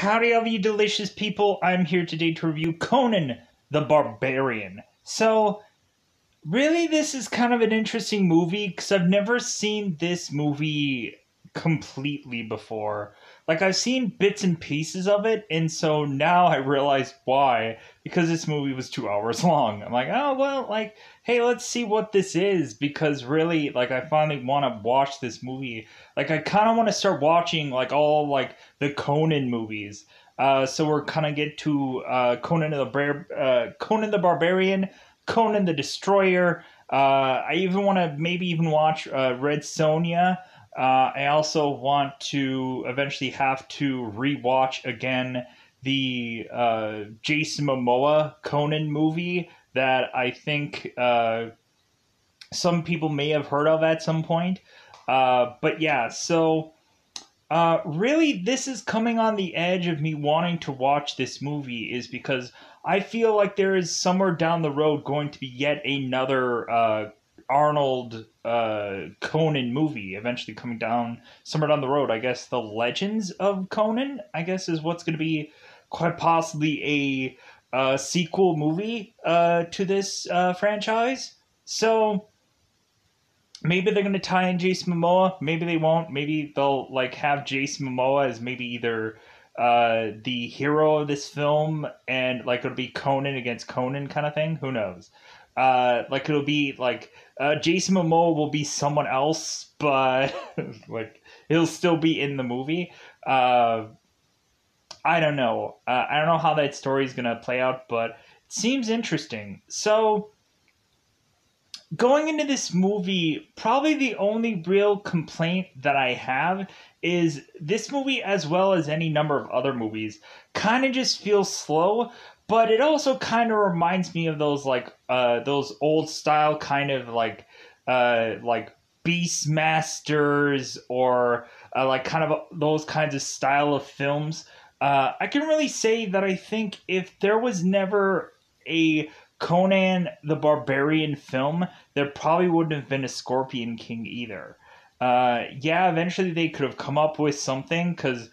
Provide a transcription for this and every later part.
Howdy, all you delicious people. I'm here today to review Conan the Barbarian. So, really, this is kind of an interesting movie because I've never seen this movie completely before. Like, I've seen bits and pieces of it, and so now I realize why. Because this movie was 2 hours long. I'm like, oh, well, like, hey, let's see what this is. Because really, like, I finally want to watch this movie. Like, I kind of want to start watching, like, all, like, the Conan movies. So we're kind of get to Conan the Barbarian, Conan the Destroyer. I even want to maybe even watch Red Sonja. I also want to eventually have to rewatch again the Jason Momoa Conan movie that I think some people may have heard of at some point. But yeah, so really, this is coming on the edge of me wanting to watch this movie is because I feel like there is somewhere down the road going to be yet another Arnold Conan movie eventually coming down somewhere down the road. I guess the Legends of Conan, I guess, is what's going to be quite possibly a sequel movie to this franchise. So maybe they're going to tie in Jason Momoa. Maybe they won't. Maybe they'll like have Jason Momoa as maybe either the hero of this film and like it'll be Conan against Conan kind of thing. Who knows? Like it'll be like Jason Momoa will be someone else, but like he'll still be in the movie. I don't know. I don't know how that story is gonna play out, but it seems interesting. So going into this movie, probably the only real complaint that I have is this movie, as well as any number of other movies, kind of just feels slow. But it also kind of reminds me of those those old style kind of like Beastmasters or like kind of those kinds of style of films. I can really say that I think if there was never a Conan the Barbarian film, there probably wouldn't have been a Scorpion King either. Yeah, eventually they could have come up with something because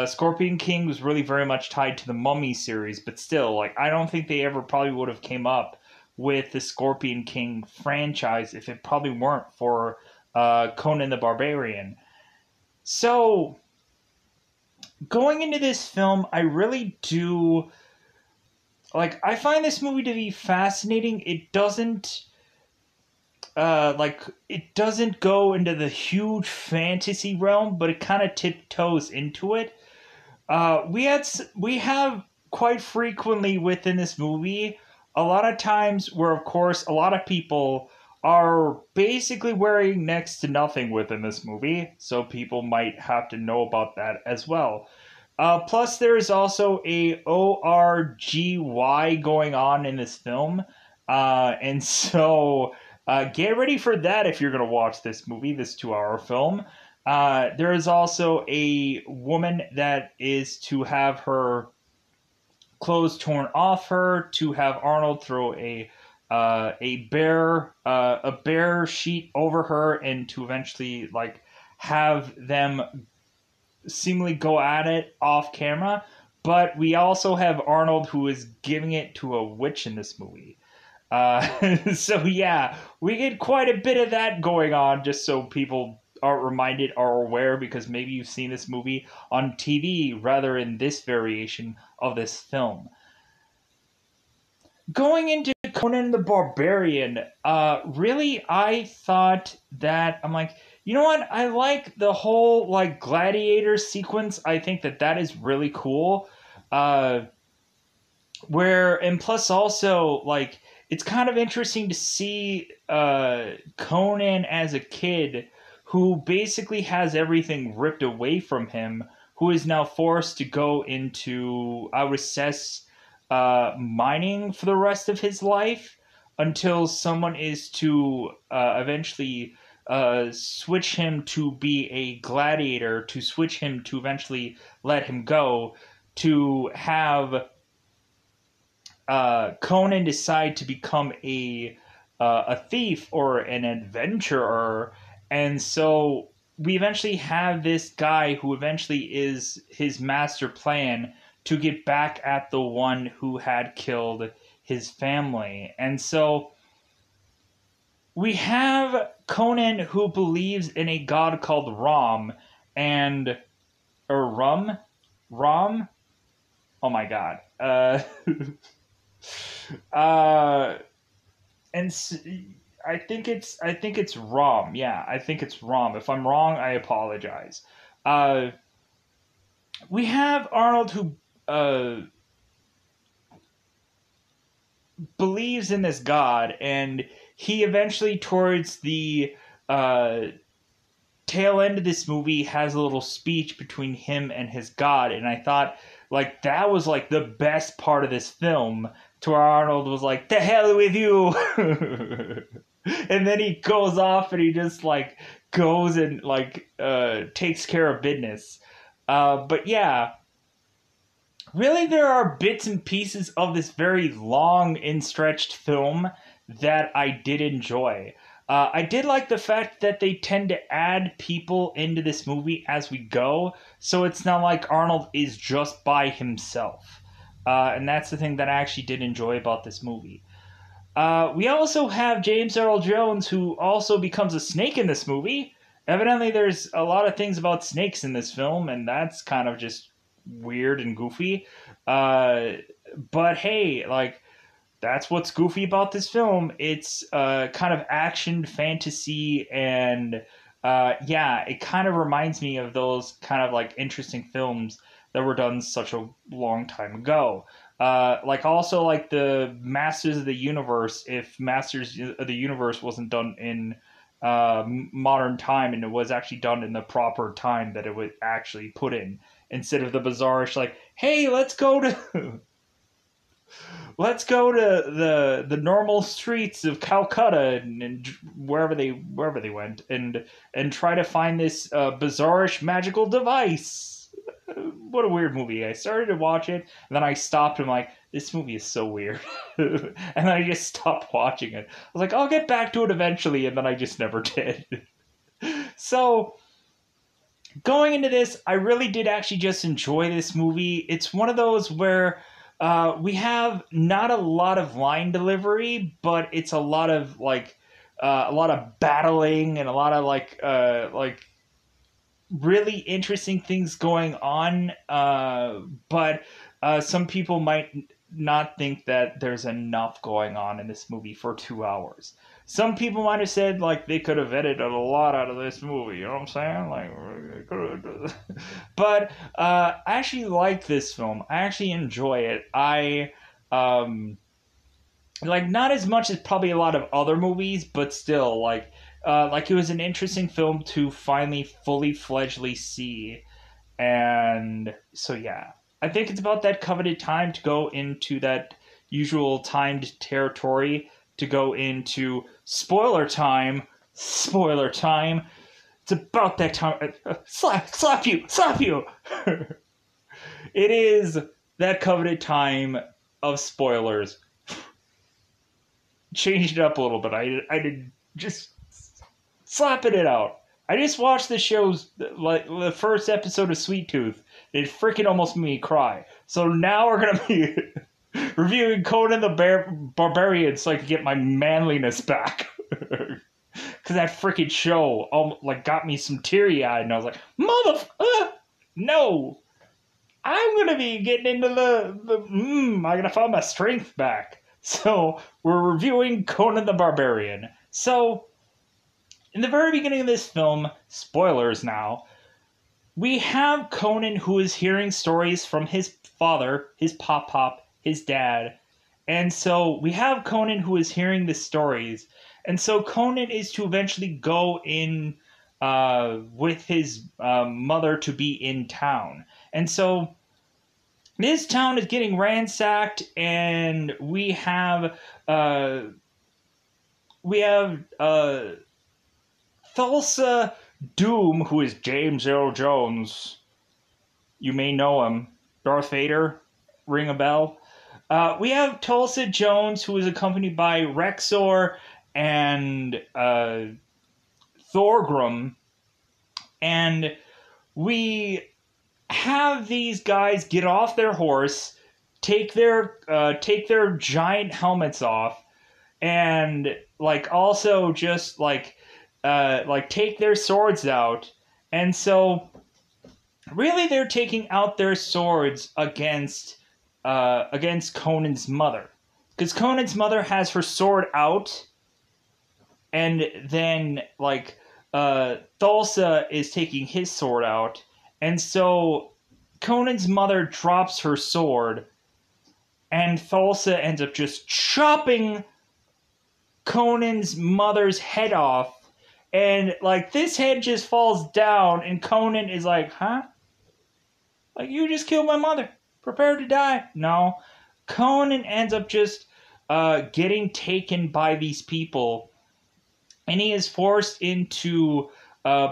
Scorpion King was really very much tied to the Mummy series, but still, like I don't think they ever probably would have came up with the Scorpion King franchise if it probably weren't for Conan the Barbarian. So going into this film, I really do like. I find this movie to be fascinating. It doesn't it doesn't go into the huge fantasy realm, but it kind of tiptoes into it. We have quite frequently within this movie a lot of times where, of course, a lot of people are basically wearing next to nothing within this movie, so people might have to know about that as well. Plus, there is also a ORGY going on in this film, and so get ready for that if you're going to watch this movie, this 2 hour film. There is also a woman that is to have her clothes torn off her, to have Arnold throw a bear sheet over her, and to eventually like have them seemingly go at it off camera. But we also have Arnold who is giving it to a witch in this movie. So yeah, we get quite a bit of that going on, just so people are reminded, are aware, because maybe you've seen this movie on TV rather in this variation of this film. Going into Conan the Barbarian, really, I thought that, I'm like, you know what? I like the whole, like, gladiator sequence. I think that that is really cool. And plus also, like, it's kind of interesting to see Conan as a kid who basically has everything ripped away from him, who is now forced to go into, I would assess, mining for the rest of his life until someone is to eventually switch him to be a gladiator, to switch him to eventually let him go, to have Conan decide to become a thief or an adventurer, and so we eventually have this guy who eventually is his master plan to get back at the one who had killed his family. And so we have Conan, who believes in a god called Ram, and or Ram. Oh my god. Uh, and I think it's Ram. Yeah, I think it's Ram. If I'm wrong, I apologize. Uh, we have Arnold, who believes in this god, and he eventually, towards the uh, tail end of this movie, has a little speech between him and his god, and I thought like that was like the best part of this film, to where Arnold was like, "The hell with you," and then he goes off and he just like goes and like takes care of business. But yeah, really, there are bits and pieces of this very long and stretched film that I did enjoy. I did like the fact that they tend to add people into this movie as we go, so it's not like Arnold is just by himself. And that's the thing that I actually did enjoy about this movie. We also have James Earl Jones, who also becomes a snake in this movie. Evidently, there's a lot of things about snakes in this film, and that's kind of just weird and goofy. But hey, like, that's what's goofy about this film. It's kind of action fantasy, and yeah, it kind of reminds me of those kind of like interesting films that were done such a long time ago. Like also like the Masters of the Universe. If Masters of the Universe wasn't done in modern time, and it was actually done in the proper time that it was actually put in, instead of the bizarrish like, hey, let's go to the normal streets of Calcutta, and wherever they went, and try to find this bizarrish magical device. What a weird movie. I started to watch it, and then I stopped, and I'm like, this movie is so weird. And then I just stopped watching it. I was like, I'll get back to it eventually, and then I just never did. So, going into this, I really did actually just enjoy this movie. It's one of those where we have not a lot of line delivery, but it's a lot of like a lot of battling and a lot of like really interesting things going on. But some people might not think that there's enough going on in this movie for 2 hours. Some people might have said like they could have edited a lot out of this movie. You know what I'm saying? Like, but I actually like this film. I actually enjoy it. I like not as much as probably a lot of other movies, but still like it was an interesting film to finally fully fledgedly see. And so yeah, I think it's about that coveted time to go into that usual timed territory, to go into spoiler time. Spoiler time. It's about that time. Slap you. It is that coveted time of spoilers. Changed it up a little bit. I did just slapping it out. I just watched the show's like the first episode of Sweet Tooth. It freaking almost made me cry. So now we're gonna be reviewing Conan the Barbarian, so I can get my manliness back. Because that freaking show like got me some teary eyed, and I was like, no, I'm gonna be getting into I'm gonna find my strength back. So we're reviewing Conan the Barbarian. So in the very beginning of this film, spoilers now, we have Conan, who is hearing stories from his father, his pop, his dad. And so we have Conan, who is hearing the stories. And so Conan is to eventually go in with his mother to be in town. And so this town is getting ransacked, and we have Thulsa Doom, who is James Earl Jones. You may know him. Darth Vader, ring a bell. We have Tulsa Jones, who is accompanied by Rexor and Thorgrim. And we have these guys get off their horse, take their giant helmets off, and like also just like take their swords out. And so really they're taking out their swords against Conan's mother, because Conan's mother has her sword out, and then like Thulsa is taking his sword out, and so Conan's mother drops her sword, and Thulsa ends up just chopping Conan's mother's head off, and like this head just falls down, and Conan is like, huh? Like, you just killed my mother. Prepare to die. No. Conan ends up just getting taken by these people, and he is forced into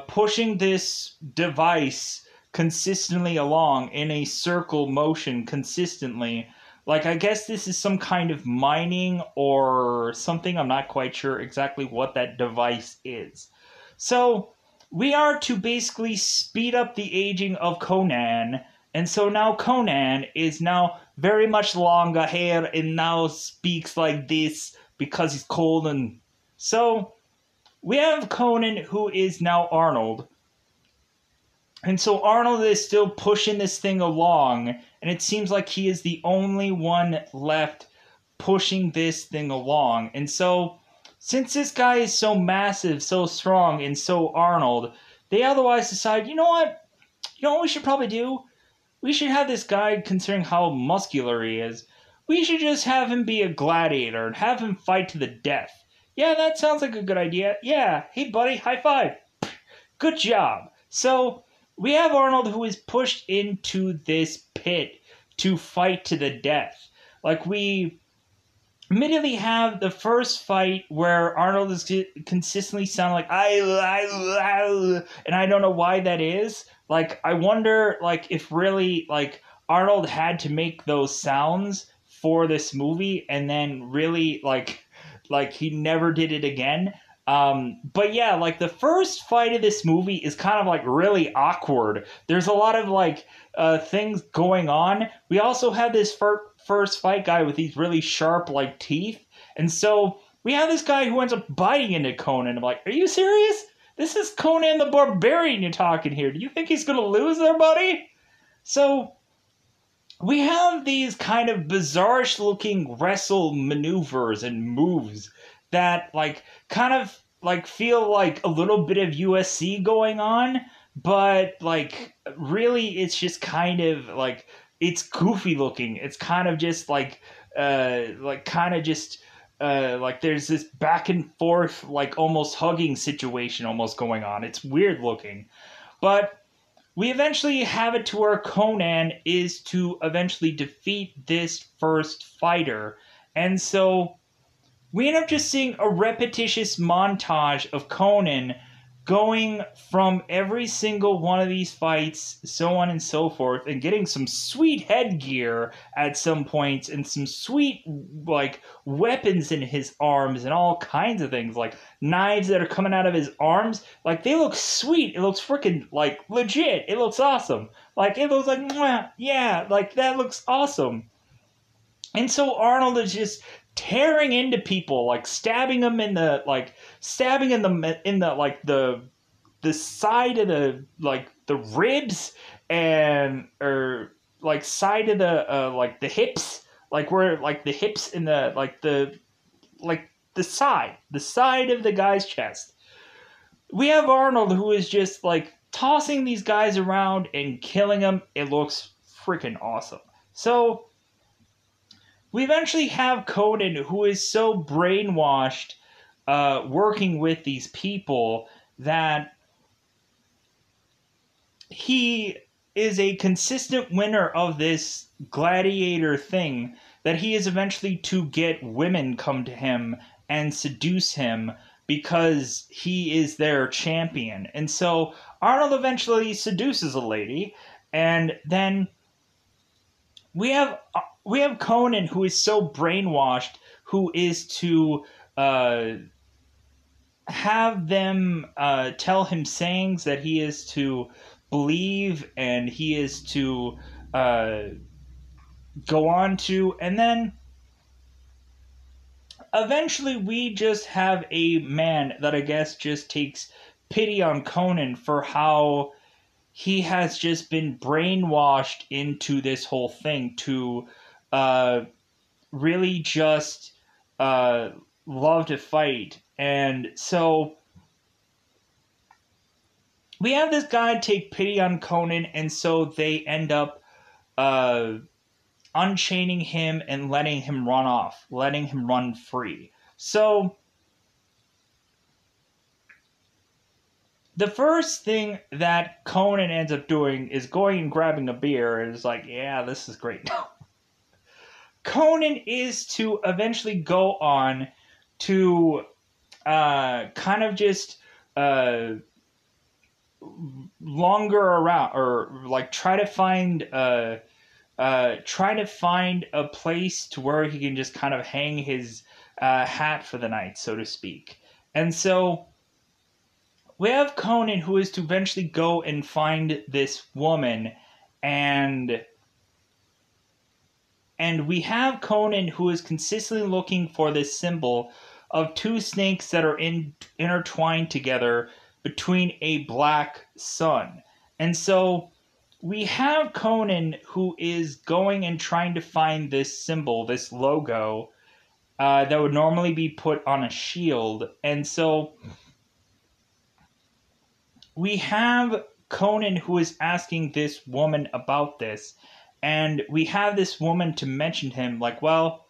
pushing this device consistently along in a circle motion consistently. Like, I guess this is some kind of mining or something. I'm not quite sure exactly what that device is. So, we are to basically speed up the aging of Conan. And so now Conan is now very much longer hair and now speaks like this because he's cold. And so we have Conan, who is now Arnold. And so Arnold is still pushing this thing along, and it seems like he is the only one left pushing this thing along. And so, since this guy is so massive, so strong, and so Arnold, they otherwise decide, you know what? You know what we should probably do? We should have this guy, considering how muscular he is, we should just have him be a gladiator and have him fight to the death. Yeah, that sounds like a good idea. Yeah, hey buddy, high five. Good job. So, we have Arnold, who is pushed into this pit to fight to the death. Like, we immediately have the first fight where Arnold is consistently sounding like, and I don't know why that is. Like, I wonder, like, if really, like, Arnold had to make those sounds for this movie, and then really, like he never did it again. But yeah, like the first fight of this movie is kind of like really awkward. There's a lot of like things going on. We also have this first fight guy with these really sharp like teeth, and so we have this guy who ends up biting into Conan. I'm like, are you serious? This is Conan the Barbarian you're talking here. Do you think he's gonna lose there, buddy? So we have these kind of bizarre-ish looking wrestle maneuvers and moves that like kind of like feel like a little bit of USC going on, but like really it's just kind of like it's goofy looking. It's kind of just like kind of just like there's this back and forth like almost hugging situation almost going on. It's weird looking. But we eventually have it to where Conan is to eventually defeat this first fighter. And so we end up just seeing a repetitious montage of Conan going from every single one of these fights, so on and so forth, and getting some sweet headgear at some points, and some sweet, like, weapons in his arms, and all kinds of things, like knives that are coming out of his arms. Like, they look sweet. It looks freaking, like, legit. It looks awesome. Like, it looks like, mwah, yeah, like, that looks awesome. And so Arnold is just tearing into people, like stabbing them in the the side of the like the ribs, and or like side of the like the hips, like where like the hips in the like the side of the guy's chest. We have Arnold, who is just like tossing these guys around and killing them. It looks freaking awesome. So we eventually have Conan, who is so brainwashed working with these people that he is a consistent winner of this gladiator thing, that he is eventually to get women come to him and seduce him because he is their champion. And so Arnold eventually seduces a lady, and then we have Conan, who is so brainwashed, who is to have them tell him sayings that he is to believe and he is to uh, go on to, and then eventually we just have a man that I guess just takes pity on Conan for how he has just been brainwashed into this whole thing to uh, really just uh, love to fight. And so we have this guy take pity on Conan, and so they end up uh, unchaining him and letting him run off, letting him run free. So the first thing that Conan ends up doing is going and grabbing a beer and is like, yeah, this is great. Conan is to eventually go on to kind of just longer around, or like try to find a place to where he can just kind of hang his hat for the night, so to speak. And so we have Conan, who is to eventually go and find this woman, and we have Conan, who is consistently looking for this symbol of two snakes that are intertwined together between a black sun. And so we have Conan, who is going and trying to find this symbol, this logo, that would normally be put on a shield. And so we have Conan, who is asking this woman about this. And we have this woman to mention him, like, well,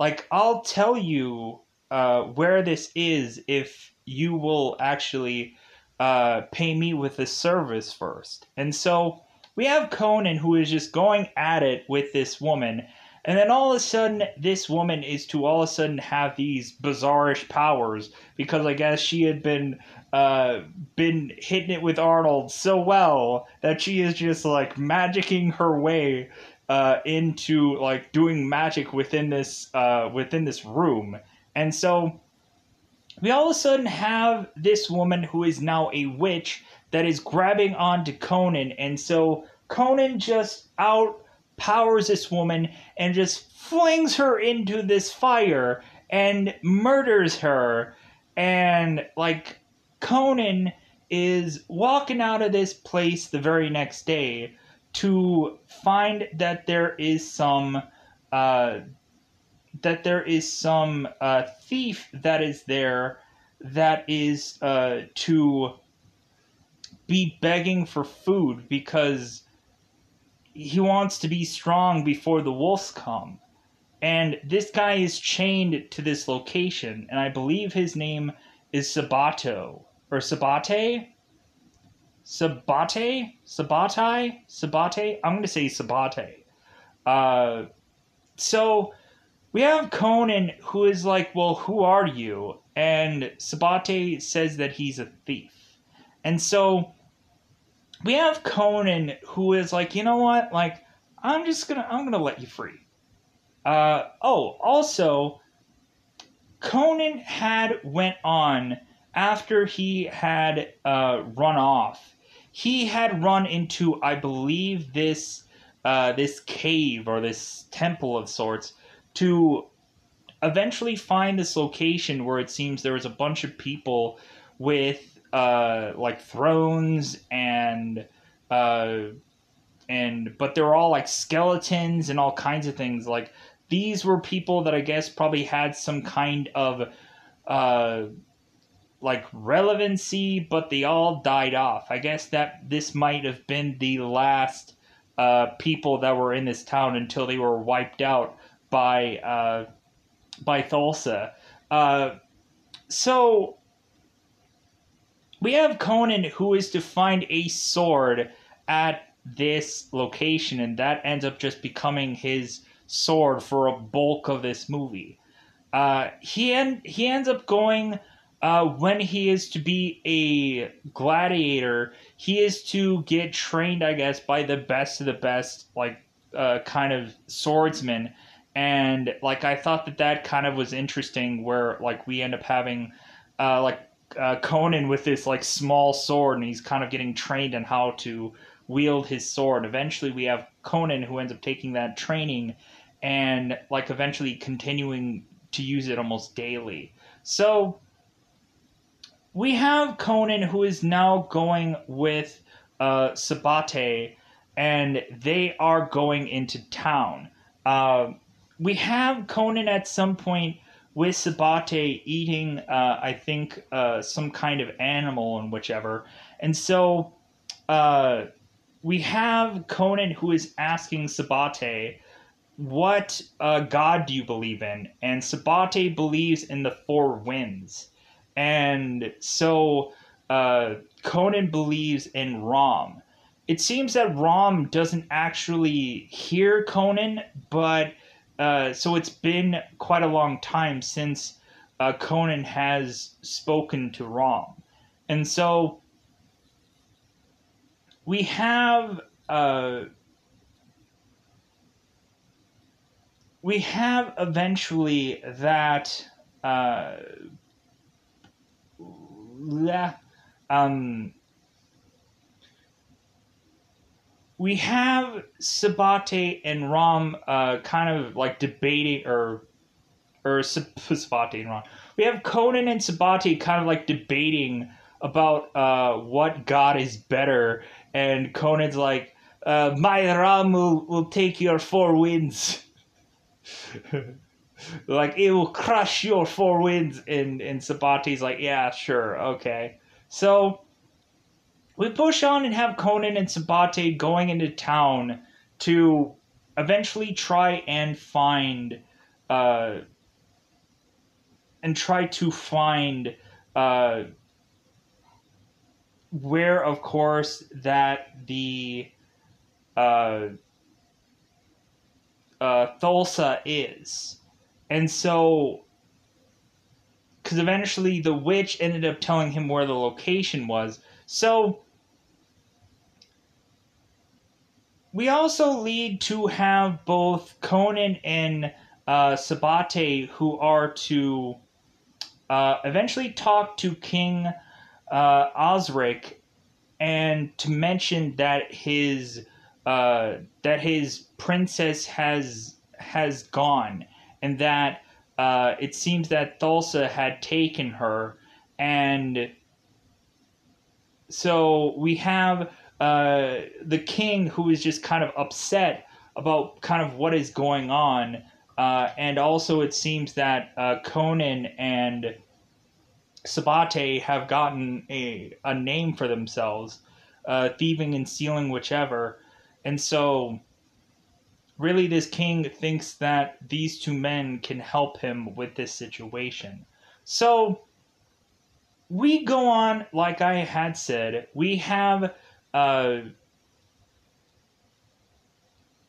like, I'll tell you where this is if you will actually pay me with a service first. And so we have Conan, who is just going at it with this woman. And then all of a sudden, this woman is to all of a sudden have these bizarrish powers, because I guess she had been hitting it with Arnold so well that she is just like magicking her way into like doing magic within this room. And so we all of a sudden have this woman who is now a witch that is grabbing onto Conan, and so Conan just outpowers this woman and just flings her into this fire and murders her. And like, Conan is walking out of this place the very next day to find that there is some thief that is there that is to be begging for food because he wants to be strong before the wolves come. And this guy is chained to this location, and I believe his name is Sabato. Or Sabate? Sabate? Sabate? Sabate? I'm going to say Sabate. So we have Conan, who is like, well, who are you? And Sabate says that he's a thief. And so we have Conan, who is like, you know what? Like, I'm gonna let you free. Also, Conan had went on after he had run off. He had run into, I believe, this cave or this temple of sorts to eventually find this location where it seems there was a bunch of people with like thrones and but they're all like skeletons and all kinds of things. Like, these were people that I guess probably had some kind of like relevancy, but they all died off. I guess that this might have been the last people that were in this town until they were wiped out by Thulsa. So we have Conan, who is to find a sword at this location, and that ends up just becoming his sword for a bulk of this movie. He ends up going when he is to be a gladiator. He is to get trained, I guess, by the best of the best, like kind of swordsmen. And like, I thought that kind of was interesting, where like we end up having like Conan with this like small sword, and he's kind of getting trained on how to wield his sword. Eventually, we have Conan who ends up taking that training and like eventually continuing to use it almost daily. So we have Conan who is now going with Sabate, and they are going into town. We have Conan at some point with Sabate eating, I think, some kind of animal and whichever. And so we have Conan who is asking Sabate, what god do you believe in? And Sabate believes in the four winds. And so Conan believes in Ram. It seems that Ram doesn't actually hear Conan, but so it's been quite a long time since Conan has spoken to Ram. And so we have eventually that we have Sabate and Ram kind of like debating, or Sabate and Ram. We have Conan and Sabate kind of like debating about what god is better, and Conan's like, my Ram will take your four winds. Like, it will crush your four winds, and Sabate's like, yeah, sure, okay. So we push on and have Conan and Sabate going into town to eventually try and find uh where, of course, that the Thulsa is. And so, because eventually the witch ended up telling him where the location was. So, we also lead to have both Conan and Sabate, who are to eventually talk to King Osric, and to mention that his princess has gone, and that it seems that Thulsa had taken her. And so we have the king, who is just kind of upset about kind of what is going on. And also it seems that Conan and Sabate have gotten a name for themselves, thieving and stealing, whichever. And so really this king thinks that these two men can help him with this situation. So we go on, like I had said, we have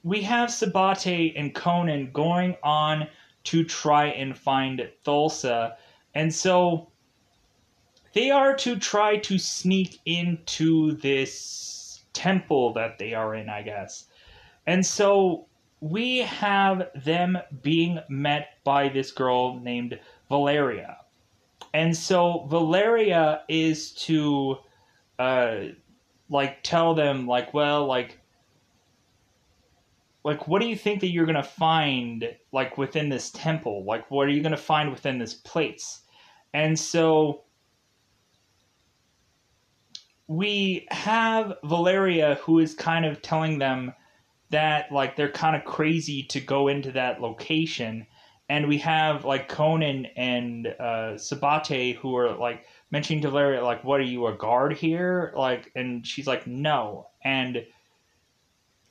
Sabate and Conan going on to try and find Thulsa. And so they are to try to sneak into this temple that they are in, I guess. And so we have them being met by this girl named Valeria. And so Valeria is to like tell them, like, well, like what do you think that you're gonna find, like, within this temple? Like, what are you gonna find within this place? And so we have Valeria, who is kind of telling them that, like, they're kind of crazy to go into that location. And we have, like, Conan and Sabate, who are, like, mentioning to Valeria, like, what, are you, a guard here? Like, and she's like, no. And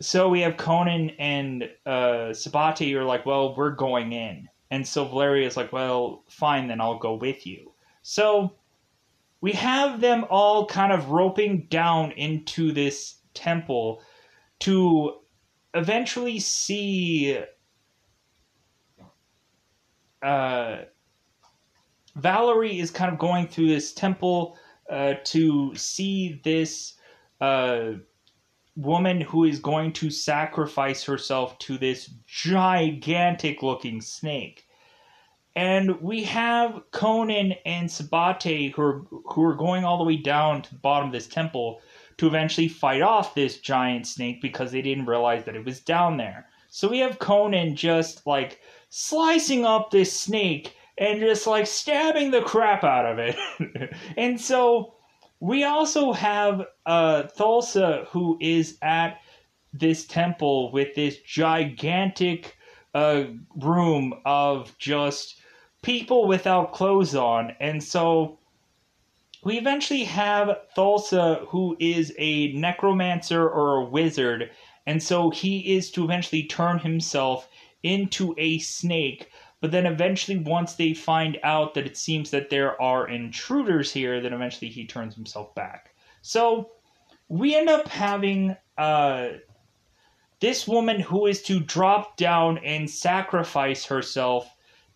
so we have Conan and Sabate are like, well, we're going in. And so Valeria's like, well, fine, then I'll go with you. So we have them all kind of roping down into this temple to eventually see Valerie is kind of going through this temple to see this woman who is going to sacrifice herself to this gigantic looking snake. And we have Conan and Sabate who are going all the way down to the bottom of this temple to eventually fight off this giant snake because they didn't realize that it was down there. So we have Conan just like slicing up this snake and just like stabbing the crap out of it. And so we also have Thulsa, who is at this temple with this gigantic room of just people without clothes on. And so we eventually have Thulsa, who is a necromancer or a wizard. And so he is to eventually turn himself into a snake. But then eventually, once they find out that it seems that there are intruders here, then eventually he turns himself back. So we end up having this woman who is to drop down and sacrifice herself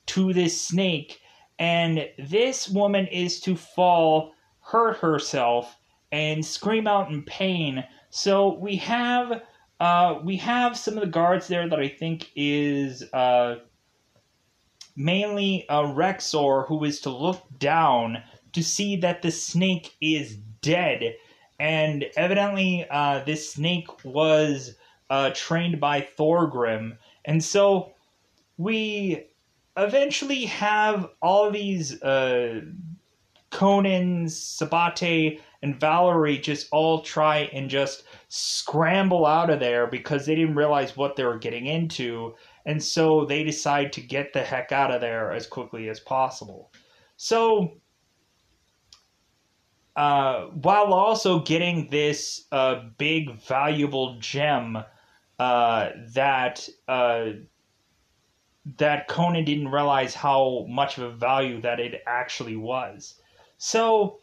to this snake, and this woman is to fall, hurt herself, and scream out in pain. So we have some of the guards there that I think is mainly Rexor, who is to look down to see that the snake is dead, and evidently this snake was trained by Thorgrim. And so we eventually have all of these Conan, Sabate, and Valerie just all try and just scramble out of there because they didn't realize what they were getting into. And so they decide to get the heck out of there as quickly as possible. So while also getting this big valuable gem that Conan didn't realize how much of a value that it actually was. So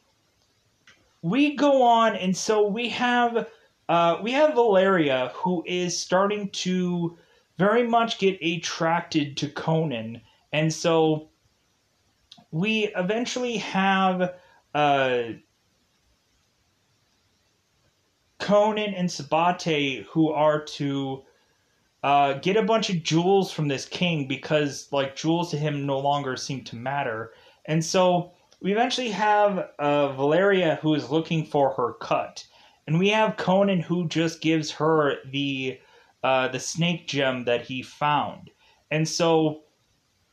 we go on, and so we have Valeria, who is starting to very much get attracted to Conan, and so we eventually have Conan and Sabate, who are to get a bunch of jewels from this king because, like, jewels to him no longer seem to matter. And so we eventually have Valeria, who is looking for her cut, and we have Conan, who just gives her the snake gem that he found. And so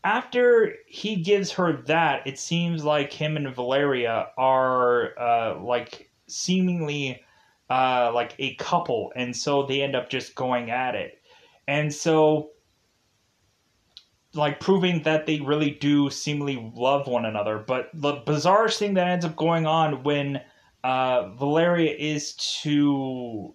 after he gives her that, it seems like him and Valeria are like seemingly like a couple, and so they end up just going at it. And so, like, proving that they really do seemingly love one another. But the bizarrest thing that ends up going on when Valeria is to,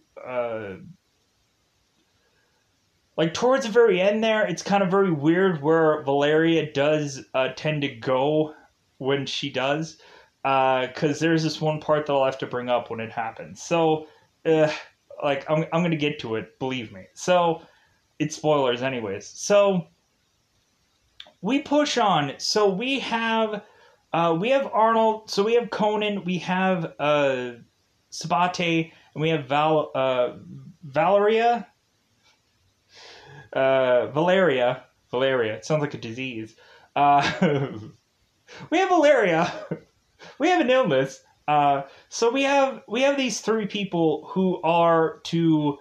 like, towards the very end there, it's kind of very weird where Valeria does tend to go when she does. Because there's this one part that I'll have to bring up when it happens. So, like, I'm going to get to it, believe me. So, it's spoilers anyways. So we push on. So we have Arnold. So we have Conan. We have Sabate, and we have Valeria. Valeria. It sounds like a disease. We have Valeria. We have an illness. So we have these three people who are to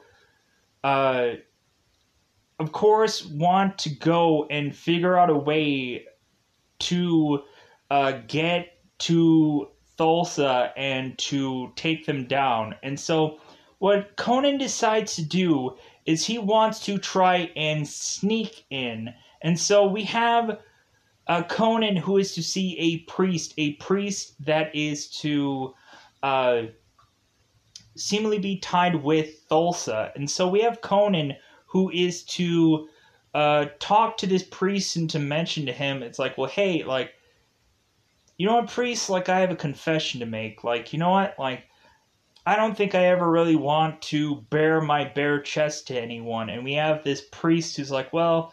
of course, want to go and figure out a way to get to Thulsa and to take them down. And so what Conan decides to do is he wants to try and sneak in. And so we have Conan, who is to see a priest that is to seemingly be tied with Thulsa. And so we have Conan, who is to talk to this priest and to mention to him, it's like, well, hey, like, you know what, priest, like, I have a confession to make. Like, you know what, like, I don't think I ever really want to bare my bare chest to anyone. And we have this priest who's like, well,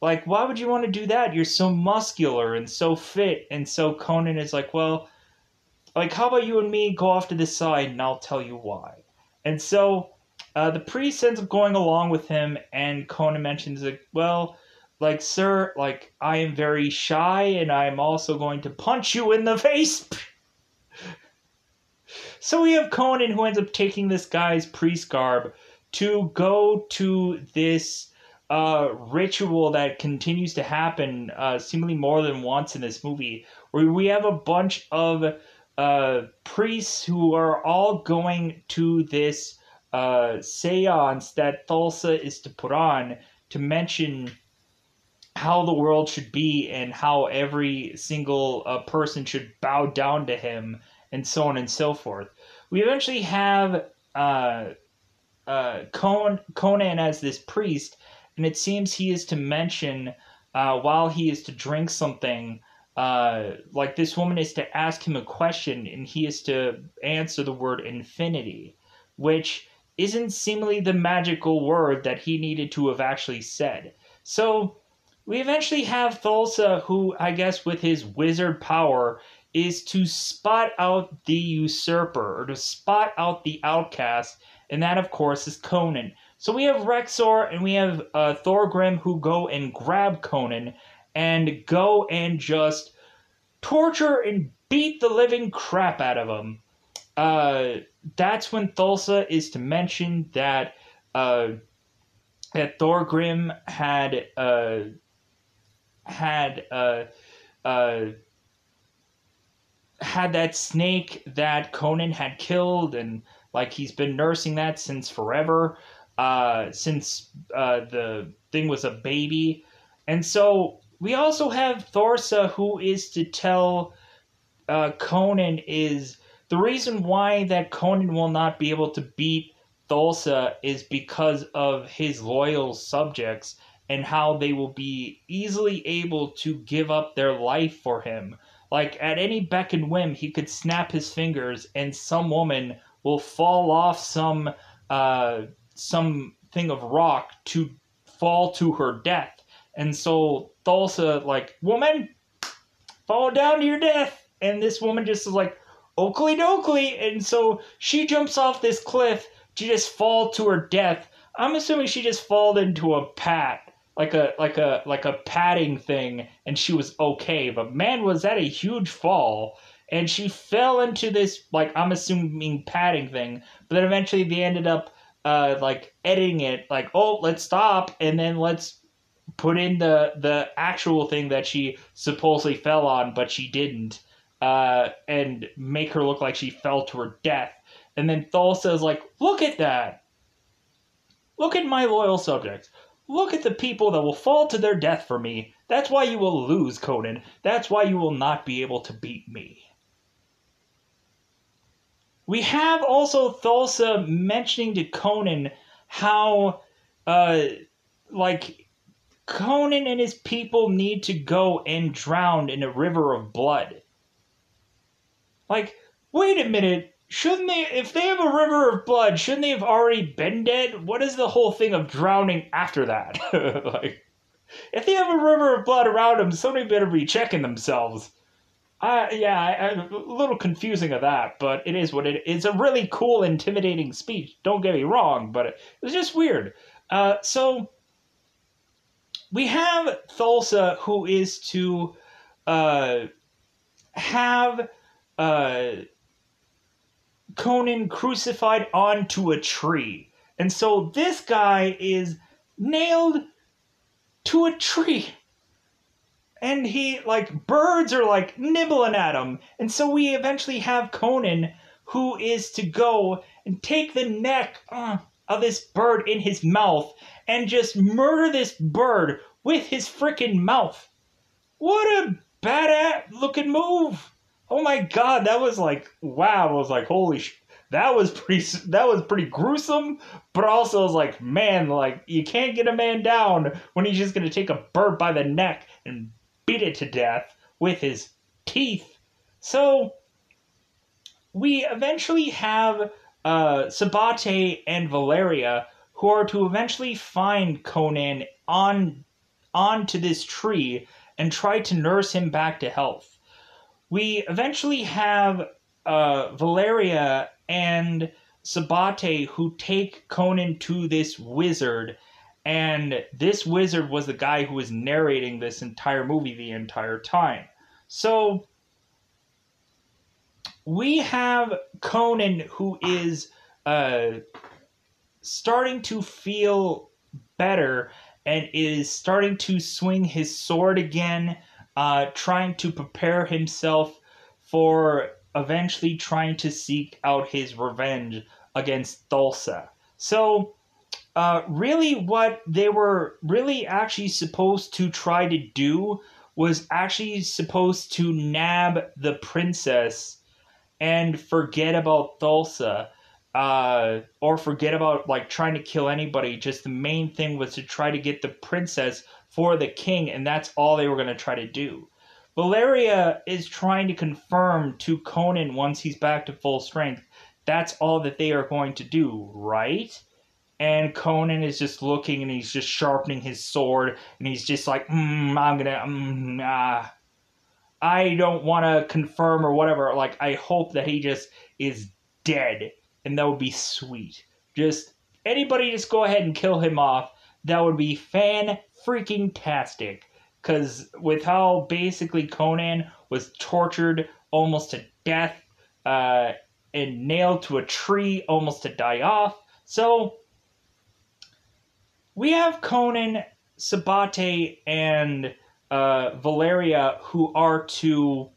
like, why would you want to do that? You're so muscular and so fit. And so Conan is like, well, like, how about you and me go off to the side and I'll tell you why. And so the priest ends up going along with him, and Conan mentions, like, well, like, sir, like, I am very shy and I'm also going to punch you in the face. So we have Conan who ends up taking this guy's priest garb to go to this ritual that continues to happen seemingly more than once in this movie, where we have a bunch of priests who are all going to this seance that Thulsa is to put on to mention how the world should be and how every single person should bow down to him and so on and so forth. We eventually have Conan as this priest, and it seems he is to mention while he is to drink something, like this woman is to ask him a question, and he is to answer the word infinity, which isn't seemingly the magical word that he needed to have actually said. So we eventually have Thulsa, who, I guess, with his wizard power, is to spot out the usurper, or to spot out the outcast, and that, of course, is Conan. So we have Rexor and we have Thorgrim who go and grab Conan and go and just torture and beat the living crap out of him. That's when Thulsa is to mention that that Thorgrim had that snake that Conan had killed, and like he's been nursing that since forever, since the thing was a baby. And so we also have Thorsa, who is to tell Conan is the reason why that Conan will not be able to beat Thulsa is because of his loyal subjects and how they will be easily able to give up their life for him. Like, at any beck and whim, he could snap his fingers and some woman will fall off some thing of rock to fall to her death. And so Thulsa, like, woman, fall down to your death. And this woman just is like, oakley dokley. And so she jumps off this cliff to just fall to her death. I'm assuming she just fell into a pat. Like a padding thing, and she was okay. But man, was that a huge fall. And she fell into this, like, I'm assuming padding thing. But then eventually they ended up like editing it, like, oh, let's stop, and then let's put in the actual thing that she supposedly fell on, but she didn't, and make her look like she fell to her death. And then Thulsa is like, look at that. Look at my loyal subjects. Look at the people that will fall to their death for me. That's why you will lose, Conan. That's why you will not be able to beat me. We have also Thulsa mentioning to Conan how, like, Conan and his people need to go and drown in a river of blood. Like, wait a minute. Shouldn't they, if they have a river of blood, shouldn't they have already been dead? What is the whole thing of drowning after that? Like, if they have a river of blood around them, somebody better be checking themselves. A little confusing of that, but it is what it is. It's a really cool, intimidating speech. Don't get me wrong, but it was just weird. So we have Thulsa, who is to have Conan crucified onto a tree. And so this guy is nailed to a tree. And he, like, birds are, like, nibbling at him. And so we eventually have Conan, who is to go and take the neck of this bird in his mouth and just murder this bird with his frickin' mouth. What a badass looking move. Oh my god, that was like, wow. I was like, holy sh... That was pretty gruesome, but also I was like, man, like, you can't get a man down when he's just gonna take a bird by the neck and beat it to death with his teeth. So we eventually have Sabate and Valeria, who are to eventually find Conan onto this tree and try to nurse him back to health. We eventually have Valeria and Sabate who take Conan to this wizard, And this wizard was the guy who was narrating this entire movie the entire time. So we have Conan, who is starting to feel better and is starting to swing his sword again, trying to prepare himself for eventually trying to seek out his revenge against Thulsa. So, really, what they were really actually supposed to try to do was actually supposed to nab the princess and forget about Thulsa, or forget about like trying to kill anybody. Just the main thing was to try to get the princess for the king, and that's all they were going to try to do. Valeria is trying to confirm to Conan once he's back to full strength that's all that they are going to do, right? And Conan is just looking and he's just sharpening his sword and he's just like, I don't want to confirm or whatever. Like, I hope that he just is dead, and that would be sweet. Just anybody just go ahead and kill him off. That would be fan-freaking-tastic. Because with how basically Conan was tortured almost to death, and nailed to a tree almost to die off. So, we have Conan, Sabate, and Valeria, who are to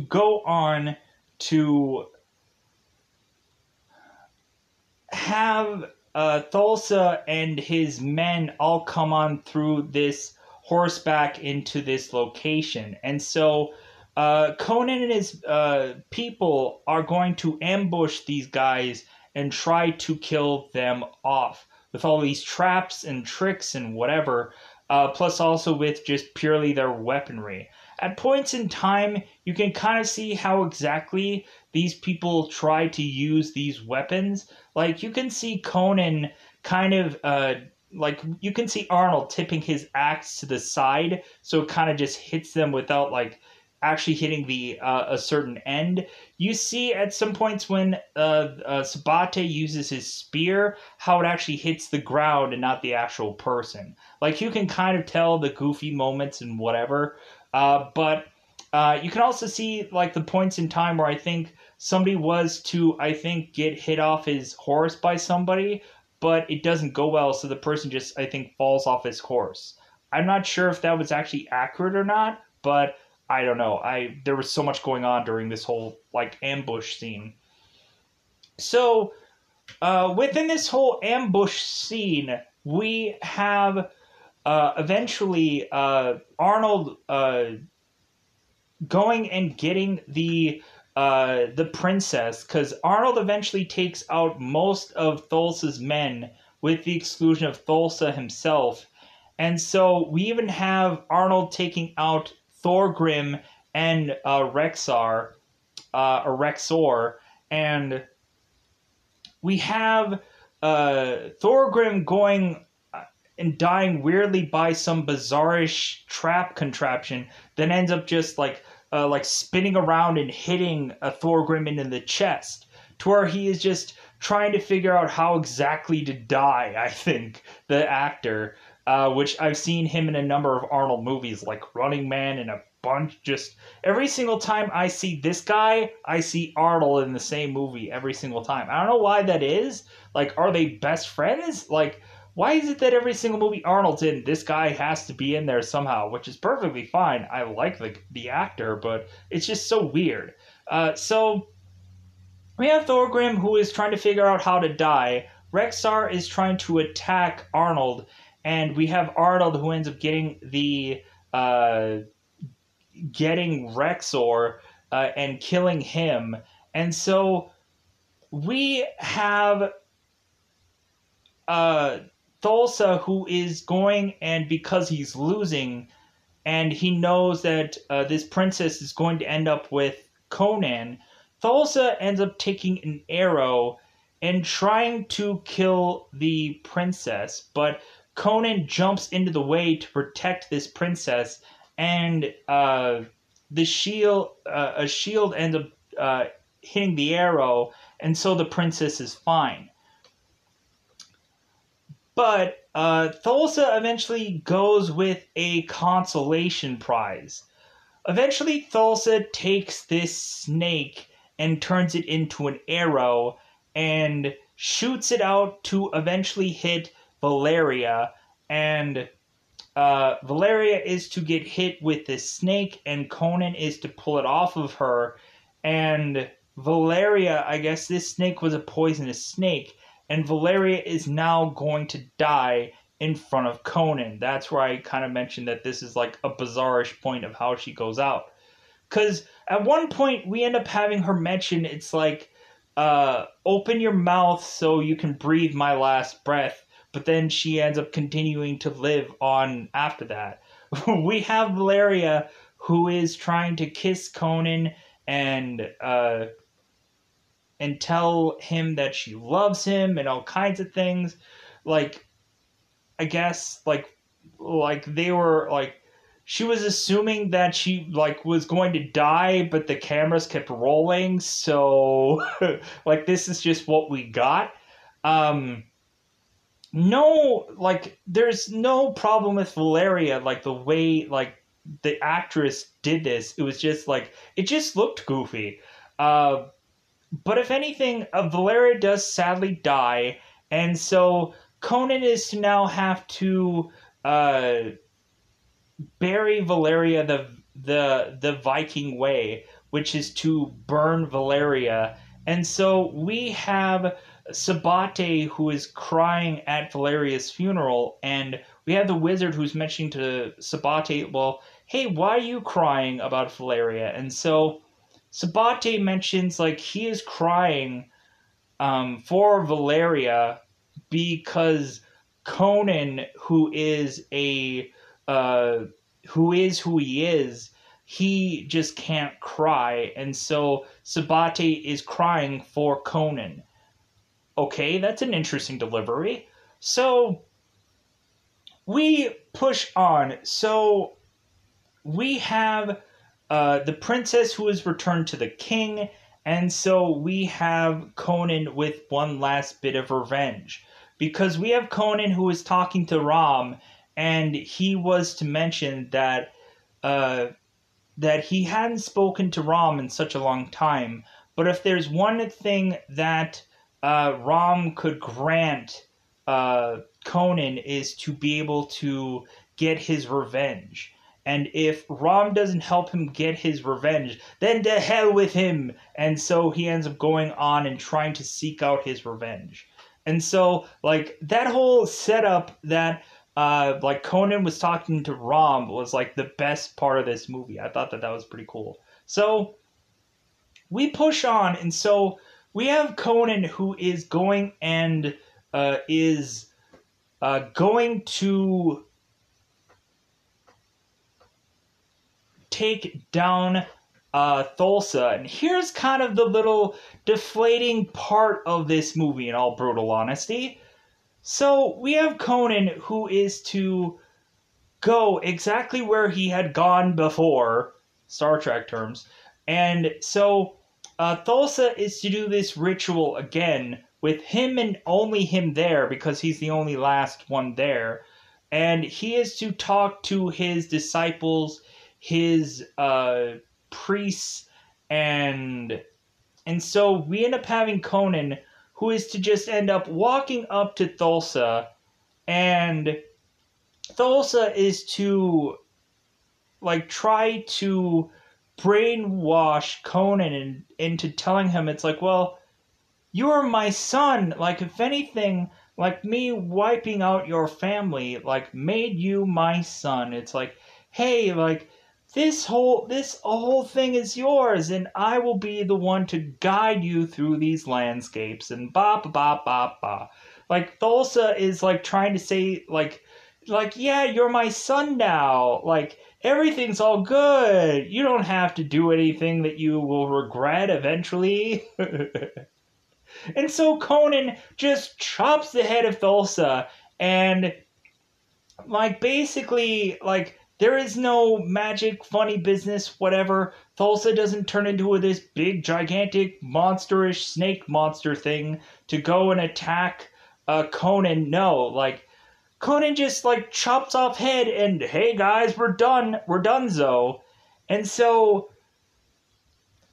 go on to have Thulsa and his men all come on through this horseback into this location. And so Conan and his people are going to ambush these guys and try to kill them off with all these traps and tricks and whatever, plus also with just purely their weaponry. At points in time, you can kind of see how exactly these people try to use these weapons. Like, you can see Conan kind of, like, you can see Arnold tipping his axe to the side, so it kind of just hits them without, like, actually hitting the a certain end. You see at some points when Sabate uses his spear, how it actually hits the ground and not the actual person. Like, you can kind of tell the goofy moments and whatever, but you can also see, like, the points in time where I think somebody was to, I think, get hit off his horse by somebody, but it doesn't go well, so the person just, I think, falls off his horse. I'm not sure if that was actually accurate or not, but I don't know. There was so much going on during this whole, like, ambush scene. So, within this whole ambush scene, we have eventually Arnold going and getting the princess, because Arnold eventually takes out most of Thulsa's men, with the exclusion of Thulsa himself. And so we even have Arnold taking out Thorgrim and Rexor, and we have Thorgrim going and dying weirdly by some bizarrish trap contraption that ends up just like spinning around and hitting Thorgrim in the chest, to where he is just trying to figure out how exactly to die. I think the actor. Which I've seen him in a number of Arnold movies, like Running Man and a bunch. Just every single time I see this guy, I see Arnold in the same movie every single time. I don't know why that is. Like, are they best friends? Like, why is it that every single movie Arnold's in, this guy has to be in there somehow, which is perfectly fine. I like the actor, but it's just so weird. So we have Thorgrim, who is trying to figure out how to die. Rexar is trying to attack Arnold. And we have Arnold, who ends up getting getting Rexor and killing him. And so we have Thulsa, who is going, and because he's losing, and he knows that this princess is going to end up with Conan, Thulsa ends up taking an arrow and trying to kill the princess, but Conan jumps into the way to protect this princess, and a shield ends up hitting the arrow, and so the princess is fine. But Thulsa eventually goes with a consolation prize. Eventually, Thulsa takes this snake and turns it into an arrow and shoots it out to eventually hit Valeria. And Valeria is to get hit with this snake, and Conan is to pull it off of her. And Valeria, I guess this snake was a poisonous snake, and Valeria is now going to die in front of Conan. That's where I kind of mentioned that this is like a bizarrish point of how she goes out. Because at one point we end up having her mention, it's like, open your mouth so you can breathe my last breath. But then she ends up continuing to live on after that. We have Valeria, who is trying to kiss Conan and tell him that she loves him and all kinds of things. Like, I guess like they were like, she was assuming that she like was going to die, but the cameras kept rolling, so like this is just what we got. No, like there's no problem with Valeria, like the way like the actress did this. It was just like it just looked goofy. But if anything, Valeria does sadly die, and so Conan is to now have to bury Valeria the Viking way, which is to burn Valeria. And so we have Sabate, who is crying at Valeria's funeral, and we have the wizard who's mentioning to Sabate, well, hey, why are you crying about Valeria? And so Sabate mentions like he is crying for Valeria because Conan, who is who he is, he just can't cry, and so Sabate is crying for Conan. Okay, that's an interesting delivery. So we push on. So we have the princess who is returned to the king, and so we have Conan with one last bit of revenge. Because we have Conan who is talking to Ram, and he was to mention that that he hadn't spoken to Ram in such a long time. But if there's one thing that Ram could grant Conan is to be able to get his revenge. And if Ram doesn't help him get his revenge, then to hell with him. And so he ends up going on and trying to seek out his revenge. And so, like, that whole setup that, like, Conan was talking to Ram was, like, the best part of this movie. I thought that that was pretty cool. So, we push on, and so we have Conan who is going and is going to take down Thulsa. And here's kind of the little deflating part of this movie, in all brutal honesty. So we have Conan who is to go exactly where he had gone before, Star Trek terms. And so Thulsa is to do this ritual again with him and only him there because he's the only last one there. And he is to talk to his disciples, his priests, and so we end up having Conan, who is to just end up walking up to Thulsa, and Thulsa is to like try to brainwash Conan into telling him, it's like, well, you are my son, like if anything, like me wiping out your family like made you my son. It's like, hey, like this whole thing is yours, and I will be the one to guide you through these landscapes, and ba ba ba ba ba. Like Thulsa is like trying to say like yeah, you're my son now. Like everything's all good. You don't have to do anything that you will regret eventually. And so Conan just chops the head of Thulsa, and like basically like there is no magic, funny business, whatever. Thulsa doesn't turn into this big, gigantic, monsterish snake monster thing to go and attack Conan. No, like Conan just like chops off head and hey guys, we're done. We're donezo. And so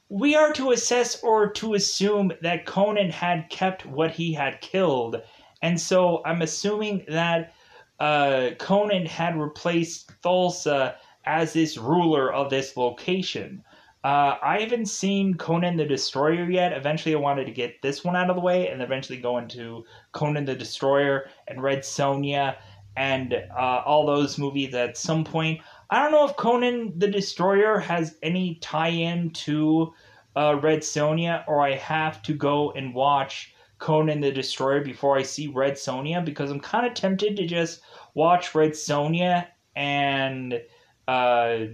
we are to assess or to assume that Conan had kept what he had killed. And so I'm assuming that Conan had replaced Thulsa as this ruler of this location. I haven't seen Conan the Destroyer yet. Eventually, I wanted to get this one out of the way and eventually go into Conan the Destroyer and Red Sonja and all those movies at some point. I don't know if Conan the Destroyer has any tie-in to Red Sonja, or I have to go and watch Conan the Destroyer before I see Red Sonja, because I'm kind of tempted to just watch Red Sonja uh,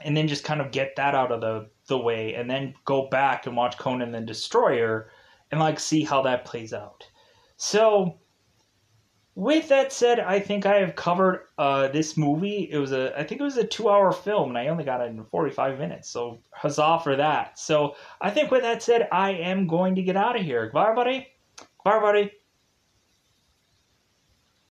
and then just kind of get that out of the way, and then go back and watch Conan the Destroyer and like see how that plays out. So with that said, I think I have covered this movie. I think it was a 2-hour film, and I only got it in 45 minutes. So huzzah for that. So I think with that said, I am going to get out of here. Goodbye, everybody. Bye, everybody.